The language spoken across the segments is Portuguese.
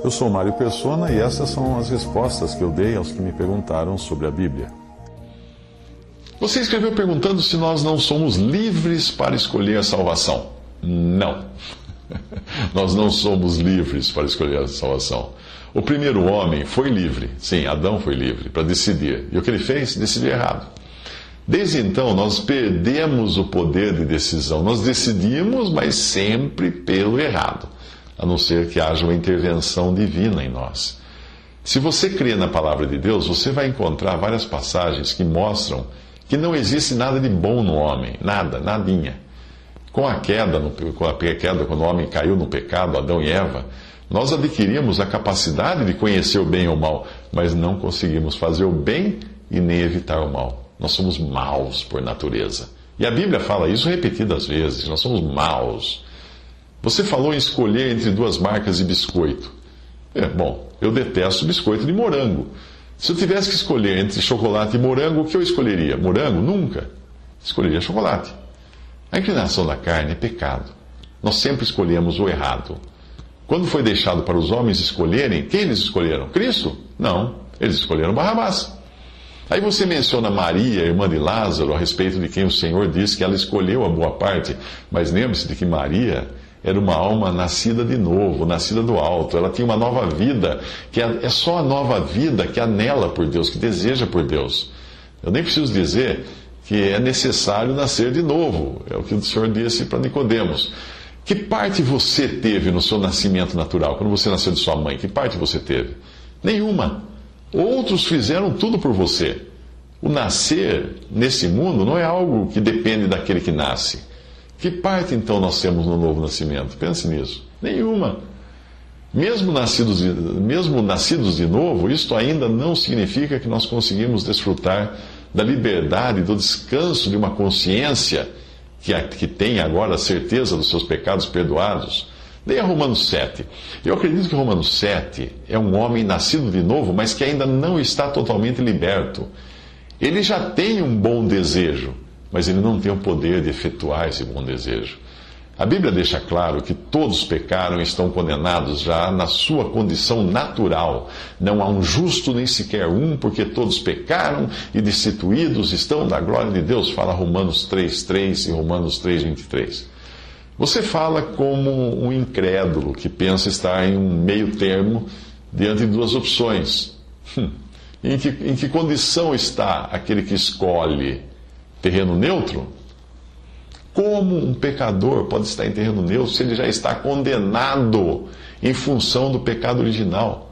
Eu sou Mário Persona e essas são as respostas que eu dei aos que me perguntaram sobre a Bíblia. Você escreveu perguntando se nós não somos livres para escolher a salvação. Não. Nós não somos livres para escolher a salvação. O primeiro homem foi livre. Sim, Adão foi livre para decidir. E o que ele fez? Decidiu errado. Desde então, nós perdemos o poder de decisão. Nós decidimos, mas sempre pelo errado, a não ser que haja uma intervenção divina em nós. Se você crê na palavra de Deus, você vai encontrar várias passagens que mostram que não existe nada de bom no homem. Nada, nadinha. Com a queda, quando o homem caiu no pecado, Adão e Eva, nós adquirimos a capacidade de conhecer o bem e o mal, mas não conseguimos fazer o bem e nem evitar o mal. Nós somos maus por natureza. E a Bíblia fala isso repetidas vezes, nós somos maus. Você falou em escolher entre duas marcas de biscoito. Bom, eu detesto biscoito de morango. Se eu tivesse que escolher entre chocolate e morango, o que eu escolheria? Morango? Nunca. Escolheria chocolate. A inclinação da carne é pecado. Nós sempre escolhemos o errado. Quando foi deixado para os homens escolherem, quem eles escolheram? Cristo? Não, eles escolheram Barrabás. Aí você menciona Maria, irmã de Lázaro, a respeito de quem o Senhor diz que ela escolheu a boa parte. Mas lembre-se de que Maria era uma alma nascida de novo, nascida do alto. Ela tinha uma nova vida, que é só a nova vida que anela por Deus, que deseja por Deus. Eu nem preciso dizer que é necessário nascer de novo. É o que o Senhor disse para Nicodemos. Que parte você teve no seu nascimento natural? Quando você nasceu de sua mãe, que parte você teve? Nenhuma. Outros fizeram tudo por você. O nascer nesse mundo não é algo que depende daquele que nasce. Que parte então nós temos no novo nascimento? Pense nisso. Nenhuma. Mesmo nascidos de novo, isto ainda não significa que nós conseguimos desfrutar da liberdade, do descanso de uma consciência que tem agora a certeza dos seus pecados perdoados. Leia Romanos 7. Eu acredito que Romanos 7 é um homem nascido de novo, mas que ainda não está totalmente liberto. Ele já tem um bom desejo, mas ele não tem o poder de efetuar esse bom desejo. A Bíblia deixa claro que todos pecaram e estão condenados já na sua condição natural. Não há um justo nem sequer um, porque todos pecaram e destituídos estão da glória de Deus. Fala Romanos 3:3 e Romanos 3:23. Você fala como um incrédulo que pensa estar em um meio termo diante de duas opções. Em que condição está aquele que escolhe terreno neutro? Como um pecador pode estar em terreno neutro se ele já está condenado em função do pecado original?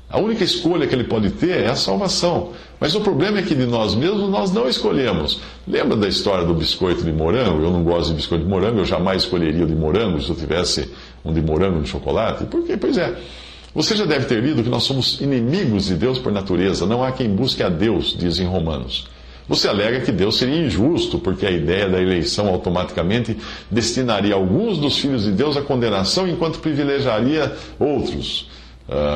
A única escolha que ele pode ter é a salvação. Mas o problema é que de nós mesmos nós não escolhemos. Lembra da história do biscoito de morango? Eu não gosto de biscoito de morango, eu jamais escolheria o de morango se eu tivesse um de morango de chocolate. Por quê? Pois é. Você já deve ter lido que nós somos inimigos de Deus por natureza. Não há quem busque a Deus, diz em Romanos. Você alega que Deus seria injusto, porque a ideia da eleição automaticamente destinaria alguns dos filhos de Deus à condenação, enquanto privilegiaria outros.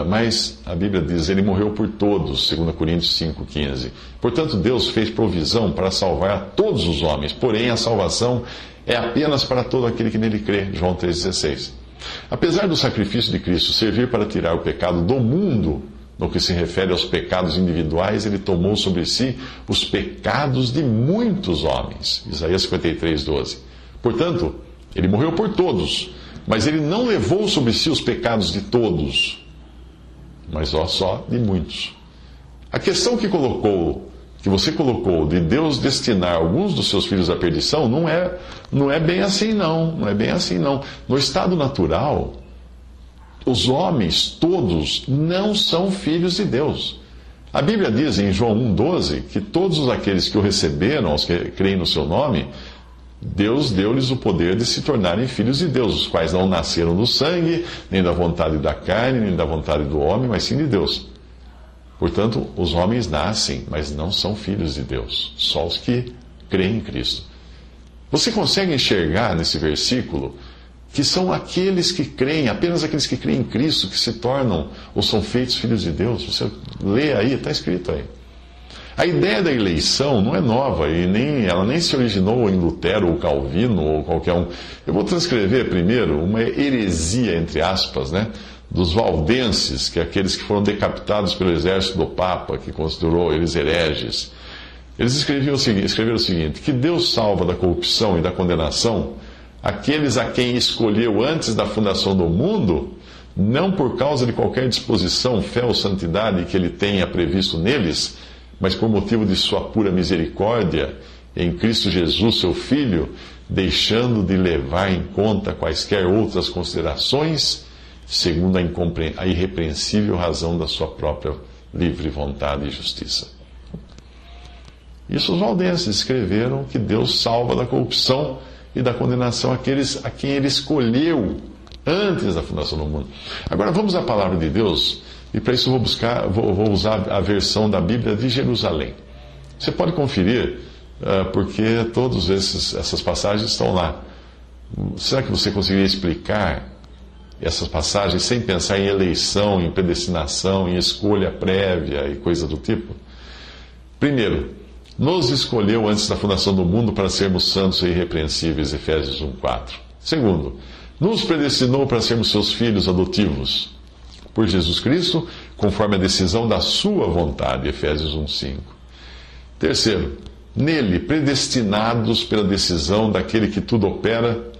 Mas a Bíblia diz, ele morreu por todos, 2 Coríntios 5,15. Portanto, Deus fez provisão para salvar todos os homens, porém a salvação é apenas para todo aquele que nele crê, João 3,16. Apesar do sacrifício de Cristo servir para tirar o pecado do mundo, no que se refere aos pecados individuais, ele tomou sobre si os pecados de muitos homens, Isaías 53:12. Portanto, ele morreu por todos, mas ele não levou sobre si os pecados de todos, mas só de muitos. A questão que você colocou de Deus destinar alguns dos seus filhos à perdição não é bem assim não. Não é bem assim não. No estado natural, os homens todos não são filhos de Deus. A Bíblia diz em João 1,12 que todos aqueles que o receberam, os que creem no seu nome, Deus deu-lhes o poder de se tornarem filhos de Deus, os quais não nasceram do sangue, nem da vontade da carne, nem da vontade do homem, mas sim de Deus. Portanto, os homens nascem, mas não são filhos de Deus, só os que creem em Cristo. Você consegue enxergar nesse versículo que são aqueles que creem, apenas aqueles que creem em Cristo, que se tornam ou são feitos filhos de Deus? Você lê aí, está escrito aí. A ideia da eleição não é nova e ela nem se originou em Lutero ou Calvino ou qualquer um. Eu vou transcrever primeiro uma heresia, entre aspas, né, dos valdenses, que é aqueles que foram decapitados pelo exército do Papa, que considerou eles hereges. Eles escreveram o seguinte: que Deus salva da corrupção e da condenação aqueles a quem escolheu antes da fundação do mundo, não por causa de qualquer disposição, fé ou santidade que ele tenha previsto neles, mas por motivo de sua pura misericórdia em Cristo Jesus, seu Filho, deixando de levar em conta quaisquer outras considerações, segundo a irrepreensível razão da sua própria livre vontade e justiça. Isso os valdenses escreveram, que Deus salva da corrupção e da condenação aqueles a quem ele escolheu antes da fundação do mundo. Agora vamos à palavra de Deus, e para isso vou usar a versão da Bíblia de Jerusalém. Você pode conferir, porque todas essas passagens estão lá. Será que você conseguiria explicar essas passagens sem pensar em eleição, em predestinação, em escolha prévia e coisa do tipo? Primeiro, nos escolheu antes da fundação do mundo para sermos santos e irrepreensíveis, Efésios 1:4. Segundo, nos predestinou para sermos seus filhos adotivos por Jesus Cristo, conforme a decisão da sua vontade, Efésios 1:5. Terceiro, nele, predestinados pela decisão daquele que tudo opera,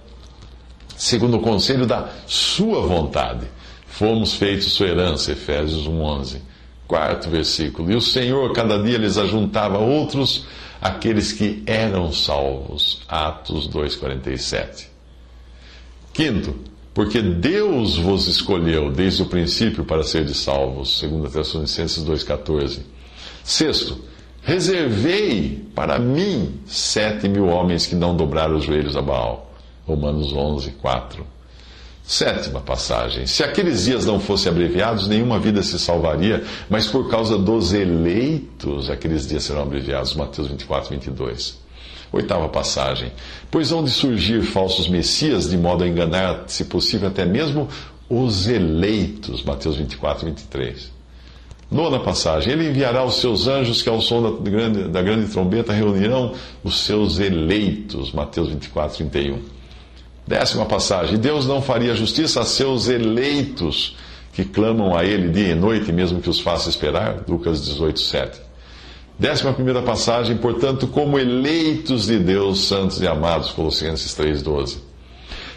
segundo o conselho da sua vontade, fomos feitos sua herança, Efésios 1:11. Quarto versículo, e o Senhor cada dia lhes ajuntava outros, aqueles que eram salvos, Atos 2:47. Quinto, porque Deus vos escolheu desde o princípio para serdes salvos, 2 Tessalonicenses 2:14. Sexto, reservei para mim 7.000 homens que não dobraram os joelhos a Baal, Romanos 11:4. Sétima passagem, se aqueles dias não fossem abreviados, nenhuma vida se salvaria, mas por causa dos eleitos, aqueles dias serão abreviados, Mateus 24:22. Oitava passagem, pois hão de surgir falsos messias, de modo a enganar, se possível, até mesmo os eleitos, Mateus 24:23. Nona passagem, ele enviará os seus anjos que ao som da grande trombeta reunirão os seus eleitos, Mateus 24:31. Décima passagem, Deus não faria justiça a seus eleitos, que clamam a ele dia e noite, mesmo que os faça esperar, Lucas 18:7. 11ª passagem, portanto, como eleitos de Deus, santos e amados, Colossenses 3:12.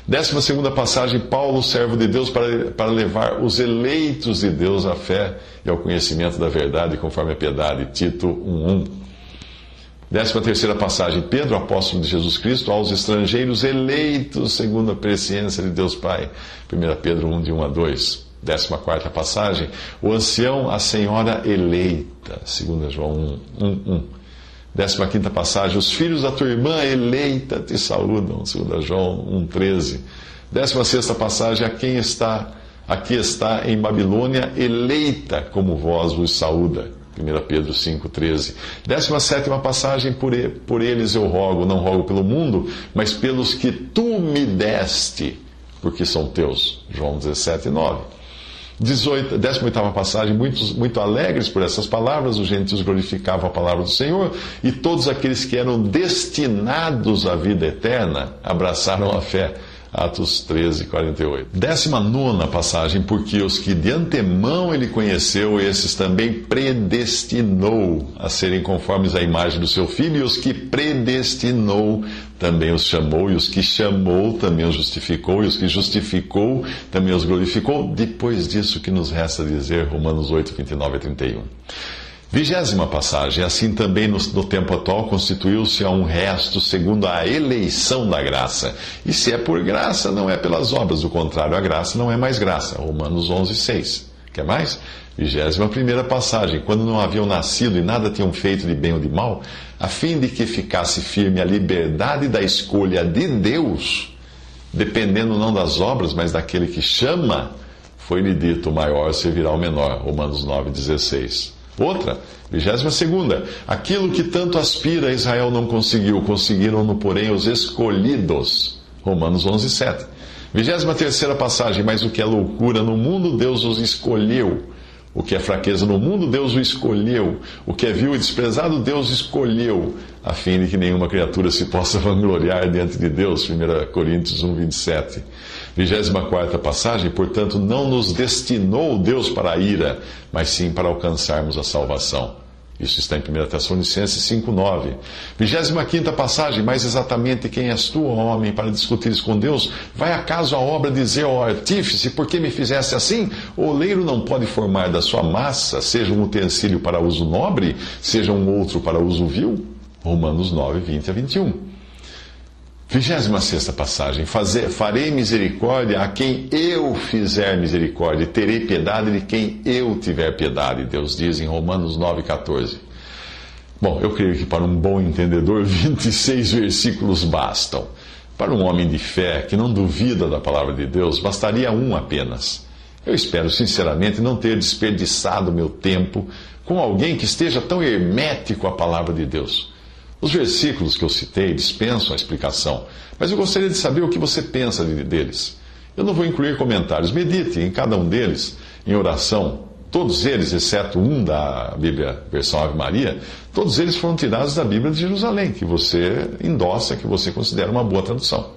12ª passagem, Paulo, servo de Deus, para levar os eleitos de Deus à fé e ao conhecimento da verdade, conforme a piedade, Tito 1:1. 13ª passagem, Pedro, apóstolo de Jesus Cristo, aos estrangeiros eleitos segundo a presciência de Deus Pai, 1 Pedro 1:1-2. 14ª passagem, o ancião, a senhora eleita, 2 João 1:1. 15ª passagem, os filhos da tua irmã eleita te saúdam, 2 João 1:13. 16ª passagem, aqui está em Babilônia, eleita como vós vos saúda, 1 Pedro 5:13. 17ª passagem, por eles eu rogo, não rogo pelo mundo, mas pelos que tu me deste, porque são teus, João 17:9. 18ª passagem, muito alegres por essas palavras, os gentios glorificavam a palavra do Senhor, e todos aqueles que eram destinados à vida eterna abraçaram a fé, Atos 13:48. 19ª passagem, porque os que de antemão ele conheceu, esses também predestinou a serem conformes à imagem do seu Filho, e os que predestinou também os chamou, e os que chamou também os justificou, e os que justificou também os glorificou. Depois disso, que nos resta dizer, Romanos 8:29-31. 20ª passagem, assim também no tempo atual constituiu-se a um resto segundo a eleição da graça. E se é por graça, não é pelas obras, do contrário, a graça não é mais graça. Romanos 11:6. Quer mais? 21ª passagem, quando não haviam nascido e nada tinham feito de bem ou de mal, a fim de que ficasse firme a liberdade da escolha de Deus, dependendo não das obras, mas daquele que chama, foi-lhe dito, o maior servirá ao menor. Romanos 9:16. Outra, 22ª, aquilo que tanto aspira Israel não conseguiu, conseguiram-no, porém, os escolhidos. Romanos 11:7. 23ª passagem, mas o que é loucura no mundo, Deus os escolheu O que é fraqueza no mundo, Deus o escolheu. O que é vil e desprezado, Deus escolheu, a fim de que nenhuma criatura se possa vangloriar diante de Deus. 1 Coríntios 1, 27. 24ª passagem, portanto, não nos destinou Deus para a ira, mas sim para alcançarmos a salvação. Isso está em 1 Tessalonicenses 5,9. 25ª passagem, mais exatamente, quem és tu, homem, para discutires com Deus? Vai acaso a obra dizer ao artífice, por que me fizeste assim? O oleiro não pode formar da sua massa, seja um utensílio para uso nobre, seja um outro para uso vil? Romanos 9, 20 a 21. 26ª passagem, farei misericórdia a quem eu fizer misericórdia, e terei piedade de quem eu tiver piedade, Deus diz em Romanos 9,14. Bom, eu creio que para um bom entendedor, 26 versículos bastam. Para um homem de fé que não duvida da palavra de Deus, bastaria um apenas. Eu espero sinceramente não ter desperdiçado meu tempo com alguém que esteja tão hermético à palavra de Deus. Os versículos que eu citei dispensam a explicação, mas eu gostaria de saber o que você pensa deles. Eu não vou incluir comentários. Medite em cada um deles, em oração. Todos eles, exceto um da Bíblia, versão Ave Maria, todos eles foram tirados da Bíblia de Jerusalém, que você endossa, que você considera uma boa tradução.